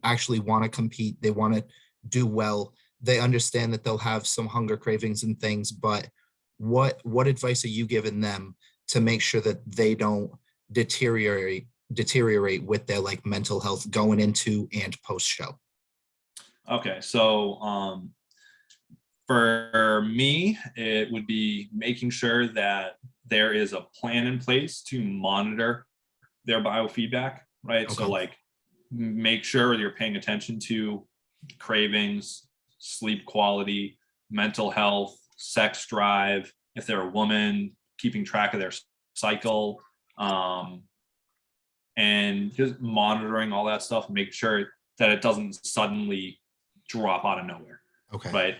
actually want to compete. They want to do well. They understand that they'll have some hunger cravings and things, but what advice are you giving them to make sure that they don't deteriorate with their like mental health going into and post show? Okay. So, for me, it would be making sure that there is a plan in place to monitor their biofeedback, right? So like, make sure you're paying attention to cravings, sleep quality, mental health, sex drive, if they're a woman, keeping track of their cycle, and just monitoring all that stuff, make sure that it doesn't suddenly drop out of nowhere. Right.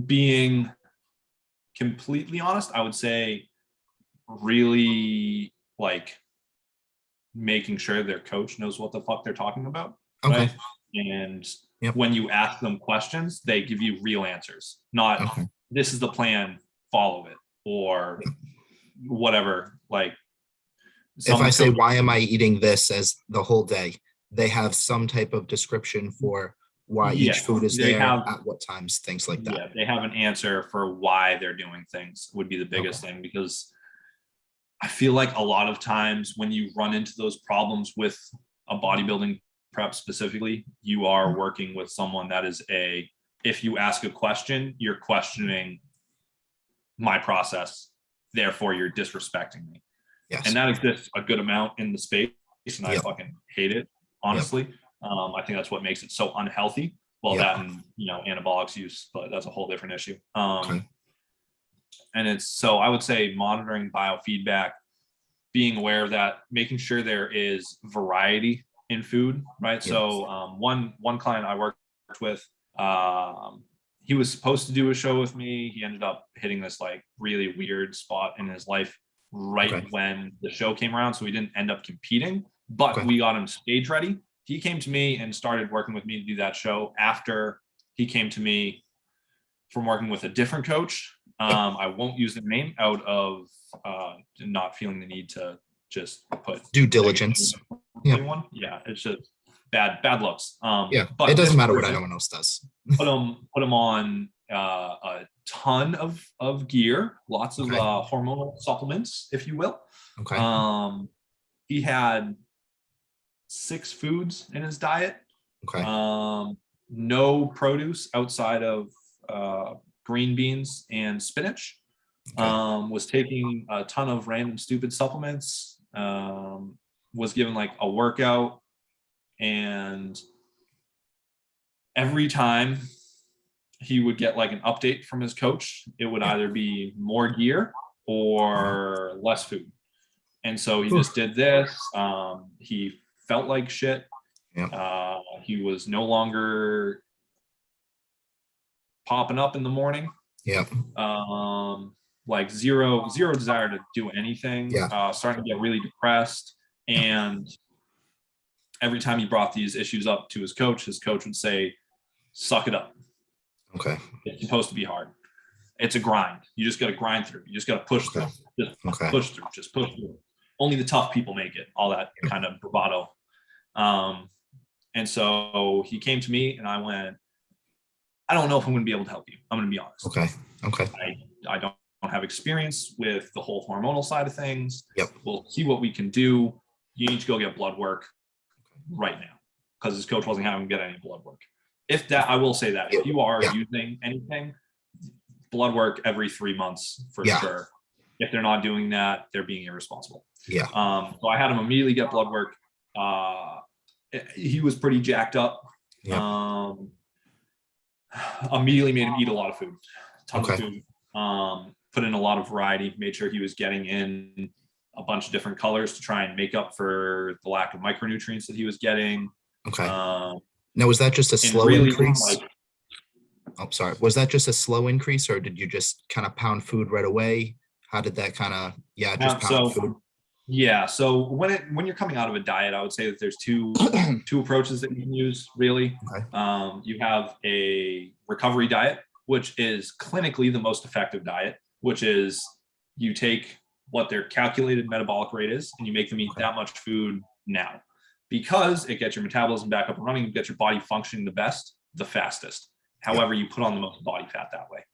Being completely honest, I would say really like making sure their coach knows what the fuck they're talking about. Right. And when you ask them questions, they give you real answers, not this is the plan, follow it, or whatever. Like, if I say, why am I eating this as the whole day, they have some type of description for why each food is there, at what times, things like that. Yeah, they have an answer for why they're doing things, would be the biggest thing, because I feel like a lot of times when you run into those problems with a bodybuilding prep specifically, you are working with someone that is if you ask a question, you're questioning my process, therefore you're disrespecting me. Yes. And that exists a good amount in the space, and I fucking hate it, honestly. I think that's what makes it so unhealthy. Well, that and anabolics use, but that's a whole different issue. And it's so I would say monitoring biofeedback, being aware of that, making sure there is variety in food, right? So one client I worked with, he was supposed to do a show with me. He ended up hitting this like really weird spot in his life when the show came around, so we didn't end up competing, but we got him stage ready. He came to me and started working with me to do that show after he came to me from working with a different coach. I won't use the name out of not feeling the need to just put due diligence. Yeah, it's just bad looks. But it doesn't matter what anyone else does. put him on a ton of gear, lots of hormonal supplements, if you will. He had 6 foods in his diet. No produce outside of green beans and spinach. Was taking a ton of random stupid supplements. Was given like a workout, and every time he would get like an update from his coach. It would either be more gear or less food. And so he just did this. He felt like shit. He was no longer popping up in the morning. Like zero desire to do anything. Starting to get really depressed. And every time he brought these issues up to his coach would say, suck it up. Okay. It's supposed to be hard. It's a grind. You just got to grind through. You just got to push through. Just push through. Just push through. Only the tough people make it. All that kind of bravado. And so he came to me and I went, I don't know if I'm going to be able to help you. I'm going to be honest. Okay. I don't have experience with the whole hormonal side of things. We'll see what we can do. You need to go get blood work right now, because his coach wasn't having him get any blood work. If that, I will say that if you are using anything, blood work every 3 months for sure. If they're not doing that, they're being irresponsible. So I had him immediately get blood work. He was pretty jacked up. Immediately made him eat a lot of food, tons of food. Put in a lot of variety, made sure he was getting in a bunch of different colors to try and make up for the lack of micronutrients that he was getting. Now, was that just a slow increase? Was that just a slow increase, or did you just kind of pound food right away? How did that kind of, just pound food? So when you're coming out of a diet, I would say that there's two approaches that you can use, really. You have a recovery diet, which is clinically the most effective diet, which is you take what their calculated metabolic rate is and you make them eat that much food now, because it gets your metabolism back up and running, you get your body functioning the best, the fastest. However, you put on the most body fat that way.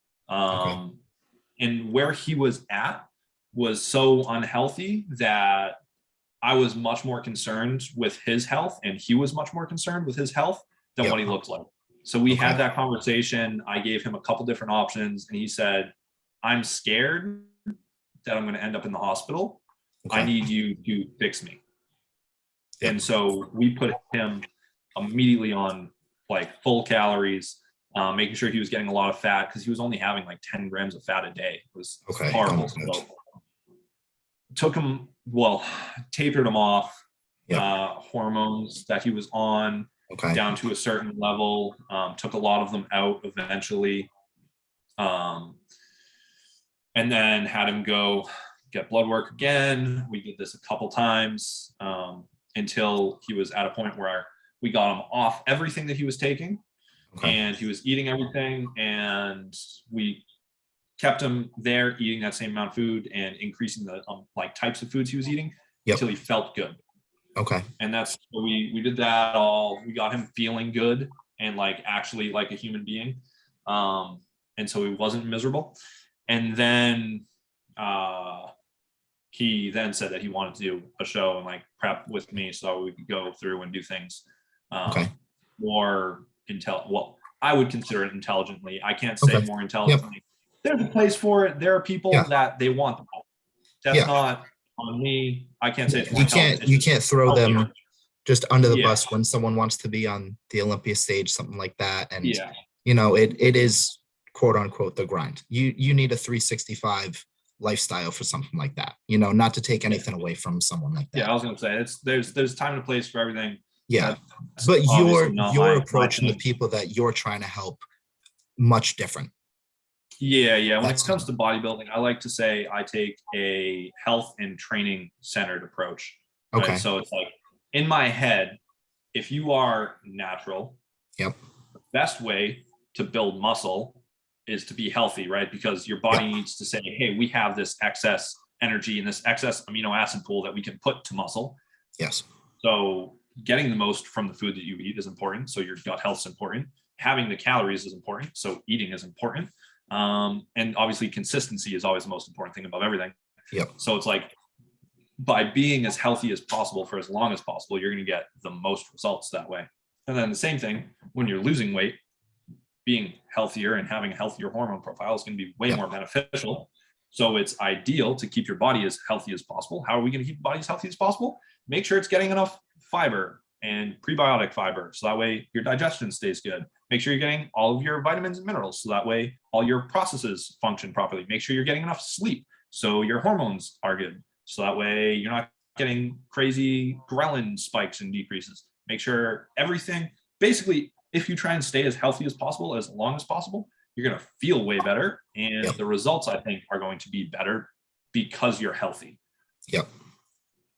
And where he was at was so unhealthy that I was much more concerned with his health, and he was much more concerned with his health than what he looked like. So we had that conversation. I gave him a couple different options, and he said, I'm scared that I'm going to end up in the hospital. I need you to fix me. And so we put him immediately on like full calories, making sure he was getting a lot of fat, because he was only having like 10 grams of fat a day. It was horrible. So took him, tapered him off hormones that he was on down to a certain level, took a lot of them out eventually. And then had him go get blood work again. We did this a couple times until he was at a point where we got him off everything that he was taking, and he was eating everything, and we kept him there eating that same amount of food and increasing the like types of foods he was eating until he felt good. And that's we did that all. We got him feeling good and like actually like a human being, and so he wasn't miserable. And then he then said that he wanted to do a show and like prep with me so we could go through and do things more I would consider it intelligently. I can't say more intelligently. There's a place for it. There are people that they want the help. That's not on me. I can't say it's more intelligent. You can't throw them just under the bus when someone wants to be on the Olympia stage, something like that. And it is quote unquote the grind. You need a 365 lifestyle for something like that, not to take anything away from someone like that. I was gonna say there's time and a place for everything. But your approach and the people that you're trying to help, much different. When it comes to bodybuilding, I like to say I take a health and training centered approach. Right? So it's like in my head, if you are natural, the best way to build muscle is to be healthy, right? Because your body needs to say, hey, we have this excess energy and this excess amino acid pool that we can put to muscle. So getting the most from the food that you eat is important. So your gut health is important. Having the calories is important. So eating is important. And obviously consistency is always the most important thing above everything. So it's like, by being as healthy as possible for as long as possible, you're going to get the most results that way. And then the same thing when you're losing weight, being healthier and having a healthier hormone profile is going to be way more beneficial. So it's ideal to keep your body as healthy as possible. How are we going to keep the body as healthy as possible? Make sure it's getting enough fiber and prebiotic fiber, so that way your digestion stays good. Make sure you're getting all of your vitamins and minerals, so that way all your processes function properly. Make sure you're getting enough sleep, so your hormones are good, so that way you're not getting crazy ghrelin spikes and decreases. Make sure everything, basically, if you try and stay as healthy as possible, as long as possible, you're going to feel way better. And Yep. the results, I think, are going to be better because you're healthy. Yep.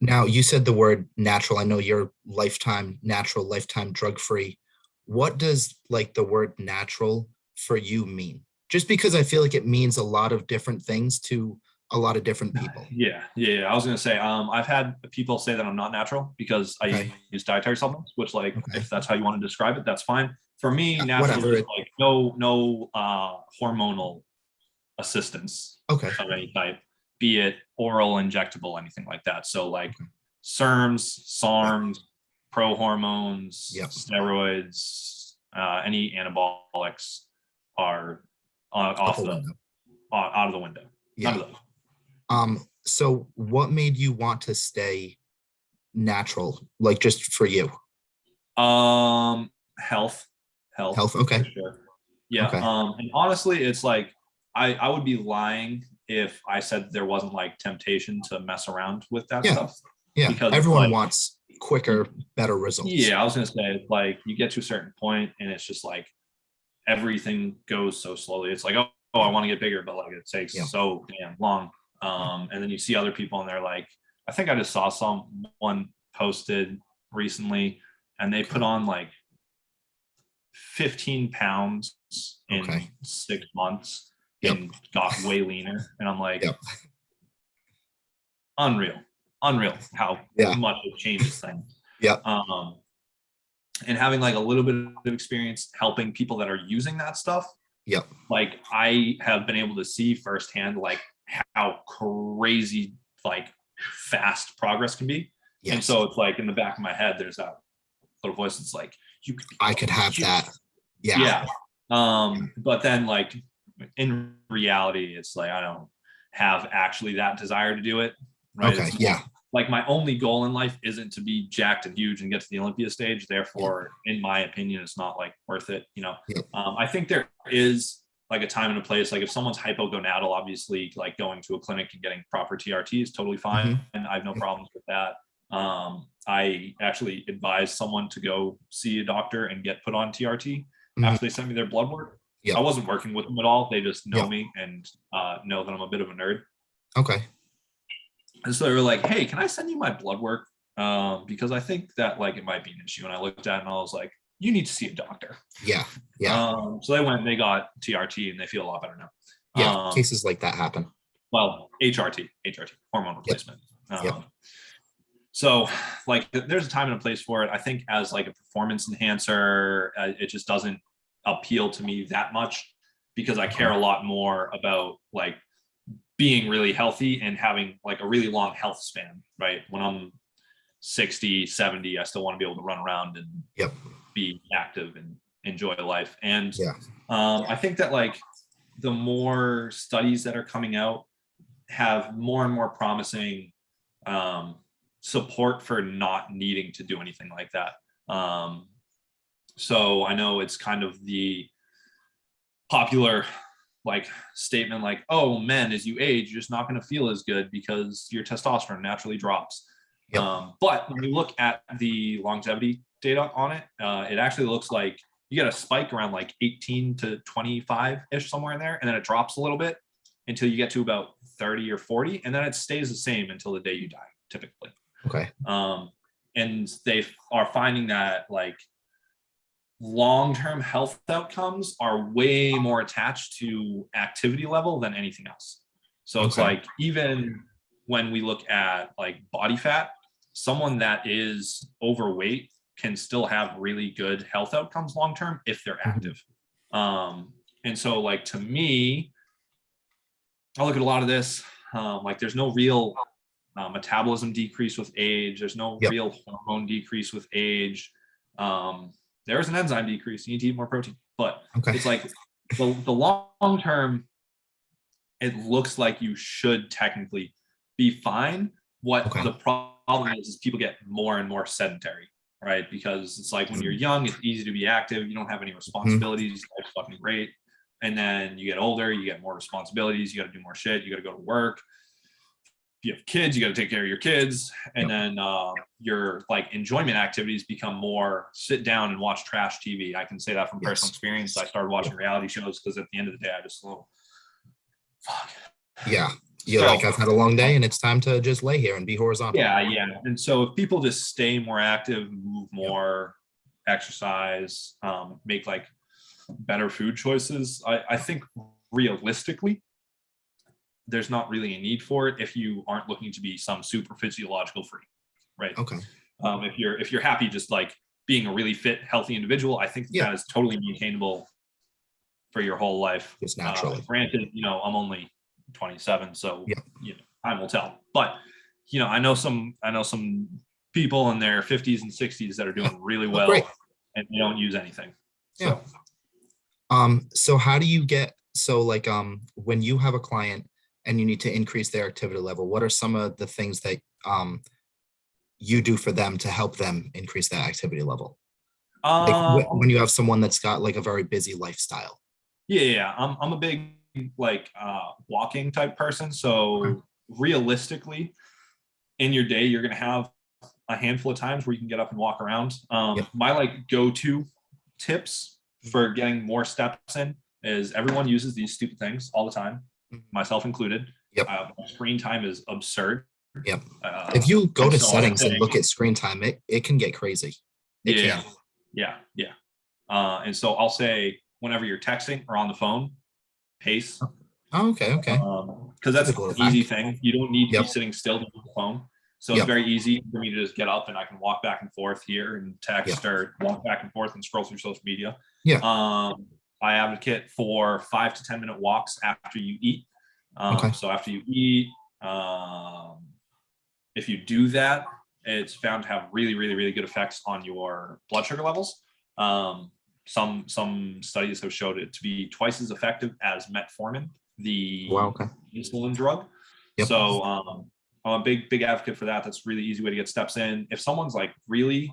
Now, you said the word natural. I know you're lifetime natural, lifetime drug-free. What does like the word natural for you mean? Just because I feel like it means a lot of different things to a lot of different people. Yeah. I was going to say, I've had people say that I'm not natural because I use dietary supplements, which, like, if that's how you want to describe it, that's fine. For me, natural is just like no hormonal assistance of any type, be it oral, injectable, anything like that. So like SERMs, SARMs, pro hormones, steroids, any anabolics are out of the window. None of those. So what made you want to stay natural, like just for you? Health. Okay. For sure. Yeah. Okay. And honestly, it's like I would be lying if I said there wasn't like temptation to mess around with that stuff. Yeah. Because everyone wants quicker, better results. Yeah. I was gonna say, like, you get to a certain point and it's just like everything goes so slowly. It's like, oh, I want to get bigger, but like it takes so damn long. And then you see other people and they're like, I think I just saw someone posted recently and they put on like 15 pounds in 6 months and got way leaner. And I'm like, unreal how much it changes things. And having like a little bit of experience helping people that are using that stuff. Like, I have been able to see firsthand like how crazy like fast progress can be. And so it's like in the back of my head there's that little voice that's like, I could have that. But then like in reality it's like I don't have actually that desire to do it, right? Like my only goal in life isn't to be jacked and huge and get to the Olympia stage. Therefore, in my opinion, it's not like worth it, you know. I think there is like a time and a place. Like if someone's hypogonadal, obviously like going to a clinic and getting proper TRT is totally fine. And I have no problems with that. I actually advise someone to go see a doctor and get put on TRT after they send me their blood work. I wasn't working with them at all. They just know me and know that I'm a bit of a nerd. And so they were like, hey, can I send you my blood work? Because I think that like it might be an issue. And I looked at it and I was like, you need to see a doctor. So they went and they got TRT and they feel a lot better now. Cases like that happen. Well, HRT, hormone replacement. So like there's a time and a place for it. I think as like a performance enhancer, it just doesn't appeal to me that much because I care a lot more about like being really healthy and having like a really long health span, right? When I'm 60, 70, I still want to be able to run around and be active and enjoy life. And I think that like the more studies that are coming out have more and more promising support for not needing to do anything like that. So I know it's kind of the popular like statement like, oh, men, as you age, you're just not going to feel as good because your testosterone naturally drops. But when you look at the longevity data on it, it actually looks like you get a spike around like 18 to 25-ish, somewhere in there, and then it drops a little bit until you get to about 30 or 40, and then it stays the same until the day you die, typically. And they are finding that like long-term health outcomes are way more attached to activity level than anything else. So it's like, even when we look at like body fat, someone that is overweight can still have really good health outcomes long-term if they're active. And so like, to me, I look at a lot of this, like there's no real metabolism decrease with age. There's no real hormone decrease with age. There's an enzyme decrease. You need to eat more protein, but it's like the long term, it looks like you should technically be fine. What the problem is people get more and more sedentary, right? Because it's like when you're young, it's easy to be active. You don't have any responsibilities. Life's fucking great. And then you get older, you get more responsibilities. You got to do more shit. You got to go to work. If you have kids, you got to take care of your kids. And then your like enjoyment activities become more sit down and watch trash TV. I can say that from personal experience. I started watching reality shows because at the end of the day, I just fuck. Yeah. You're like, I've had a long day and it's time to just lay here and be horizontal. Yeah. And so if people just stay more active, move more, exercise, make like better food choices, I think realistically, there's not really a need for it if you aren't looking to be some super physiological freak, right? Okay. If you're happy just like being a really fit, healthy indivividual, I think that is totally maintainable for your whole life. Just naturally. Granted, I'm only 27, so time will tell. But I know some people in their 50s and 60s that are doing really well, and they don't use anything. So. So how do you get when you have a client and you need to increase their activity level, what are some of the things that you do for them to help them increase that activity level? When you have someone that's got like a very busy lifestyle. I'm a big walking type person. So realistically, in your day, you're going to have a handful of times where you can get up and walk around. My go-to tips for getting more steps in is everyone uses these stupid things all the time, myself included. Screen time is absurd. If you go to settings and look at screen time, it can get crazy. And so I'll say whenever you're texting or on the phone, pace. Okay. Because that's an easy thing. You don't need to be sitting still to use the phone. So it's very easy for me to just get up and I can walk back and forth here and text or walk back and forth and scroll through social media. I advocate for 5 to 10 minute walks after you eat. So after you eat, if you do that, it's found to have really, really, really good effects on your blood sugar levels. Some studies have showed it to be twice as effective as metformin, the insulin drug. So I'm a big advocate for that. That's a really easy way to get steps in. If someone's like really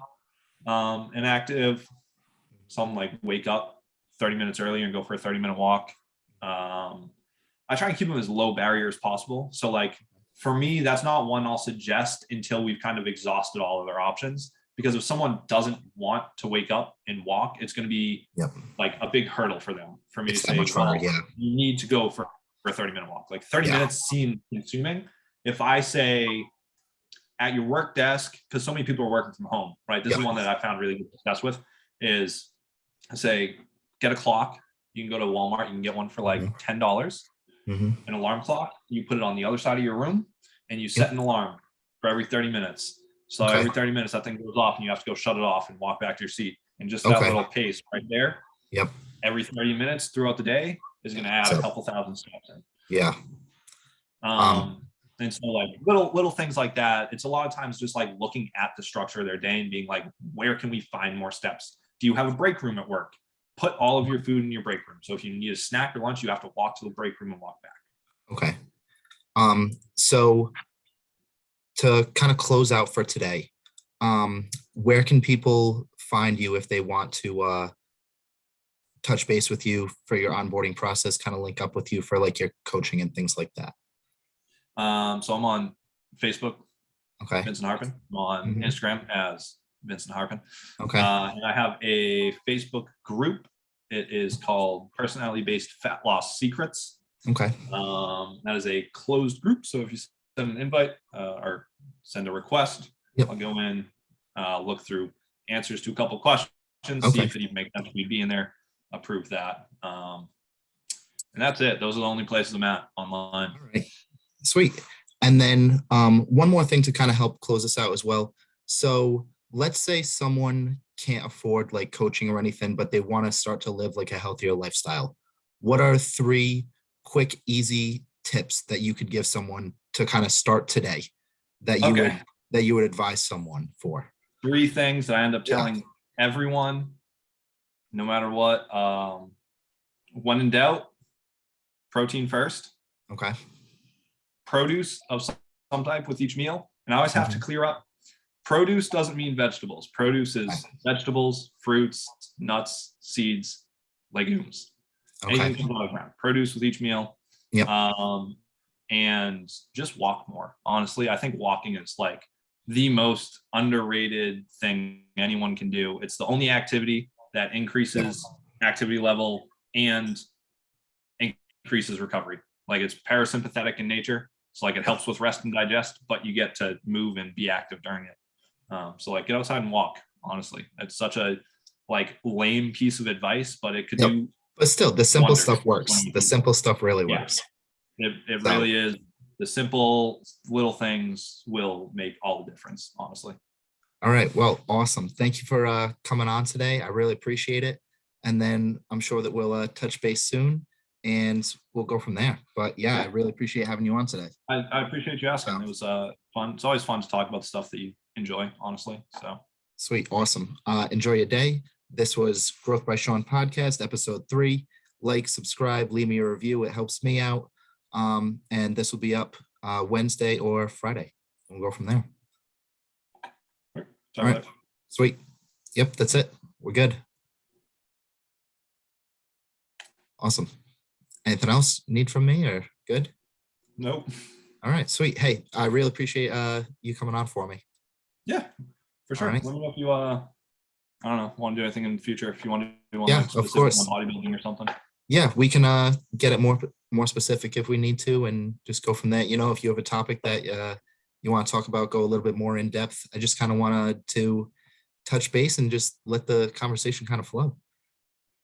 inactive, some like wake up 30 minutes earlier and go for a 30-minute walk. I try and keep them as low barrier as possible. So like for me, that's not one I'll suggest until we've kind of exhausted all of their options. Because if someone doesn't want to wake up and walk, it's going to be like a big hurdle for them. For me to say, you need to go for a 30-minute walk. Like 30 minutes seem consuming. If I say at your work desk, because so many people are working from home, right? This is one that I found really good success with, is I say, get a clock. You can go to Walmart. You can get one for like $10. An alarm clock. You put it on the other side of your room and you set an alarm for every 30 minutes. So every 30 minutes, that thing goes off and you have to go shut it off and walk back to your seat. And just that little pace right there, every 30 minutes throughout the day is going to add a couple thousand steps in. And so like little things like that, it's a lot of times just like looking at the structure of their day and being like, where can we find more steps? Do you have a break room at work? Put all of your food in your break room. So if you need a snack or lunch, you have to walk to the break room and walk back. So to kind of close out for today, where can people find you if they want to touch base with you for your onboarding process, kind of link up with you for like your coaching and things like that? So I'm on Facebook, Vincent Harpin. I'm on Instagram as Vincent Harpin. And I have a Facebook group. It is called Personality-Based Fat Loss Secrets. That is a closed group. So if you send an invite or send a request, I'll go in, look through answers to a couple of questions, see if it even makes sense for me to be in there, approve that. And that's it. Those are the only places I'm at online. All right. Sweet. And then one more thing to kind of help close this out as well. So let's say someone can't afford like coaching or anything, but they want to start to live like a healthier lifestyle. What are 3 quick, easy tips that you could give someone to kind of start today that you would advise someone for? 3 things that I end up telling everyone, no matter what. When in doubt, protein first. Produce of some type with each meal. And I always have to clear up produce doesn't mean vegetables. Produce is vegetables, fruits, nuts, seeds, legumes. Anything Okay. comes out of the ground. Produce with each meal. Yep. And just walk more. Honestly, I think walking is like the most underrated thing anyone can do. It's the only activity that increases activity level and increases recovery. Like it's parasympathetic in nature. So like it helps with rest and digest, but you get to move and be active during it. So like get outside and walk. Honestly, it's such a like lame piece of advice, but it could do. But still, the simple wonders stuff works. The simple stuff really works. It really is. The simple little things will make all the difference, honestly. All right. Well, awesome. Thank you for coming on today. I really appreciate it. And then I'm sure that we'll touch base soon and we'll go from there. But yeah, I really appreciate having you on today. I appreciate you asking. It was fun. It's always fun to talk about the stuff that you enjoy, honestly. So sweet. Awesome. Enjoy your day. This was Growth by Shawn podcast, episode 3. Like, subscribe, leave me a review. It helps me out. And this will be up Wednesday or Friday. We'll go from there. All right. Sweet. Yep, that's it. We're good. Awesome. Anything else you need from me or good? Nope. All right, sweet. Hey, I really appreciate you coming on for me. Yeah, for sure. Right. Let me know if you I don't know, want to do anything in the future. If you want to do one like of course. on bodybuilding or something. Yeah, we can get it more specific if we need to and just go from there. You know, if you have a topic that you want to talk about, go a little bit more in depth. I just kind of wanted to touch base and just let the conversation kind of flow.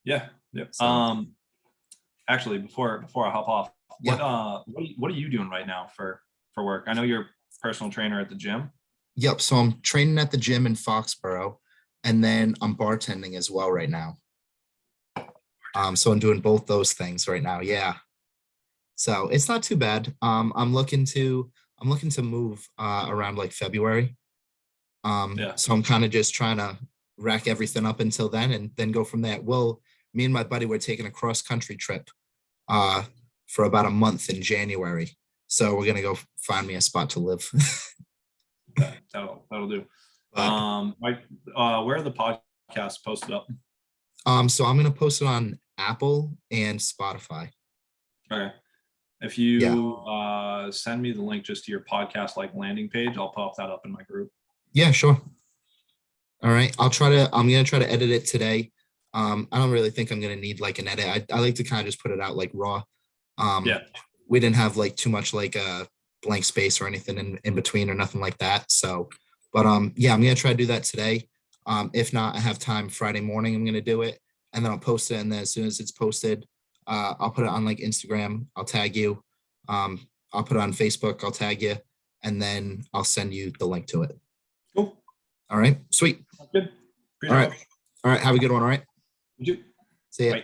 Yeah. Yep. So, actually, before I hop off, what are you doing right now for work? I know you're a personal trainer at the gym. Yep. So I'm training at the gym in Foxborough, and then I'm bartending as well right now. So I'm doing both those things right now. Yeah. So it's not too bad. I'm looking to move around like February. So I'm kind of just trying to rack everything up until then and then go from there. Well, me and my buddy were taking a cross country trip for about a month in January. So we're gonna go find me a spot to live. That'll do. Where are the podcasts posted up? So I'm gonna post it on Apple and Spotify. Okay. If you send me the link just to your podcast like landing page, I'll pop that up in my group. Yeah, sure. All right. I'm gonna try to edit it today. I don't really think I'm gonna need like an edit. I like to kind of just put it out like raw. We didn't have like too much like a blank space or anything in between or nothing like that. So, but yeah, I'm gonna try to do that today. If not, I have time Friday morning. I'm gonna do it, and then I'll post it. And then as soon as it's posted, I'll put it on like Instagram. I'll tag you. I'll put it on Facebook. I'll tag you, and then I'll send you the link to it. Cool. All right. Sweet. Good. All right. Have a good one. All right. You too. See ya. Bye.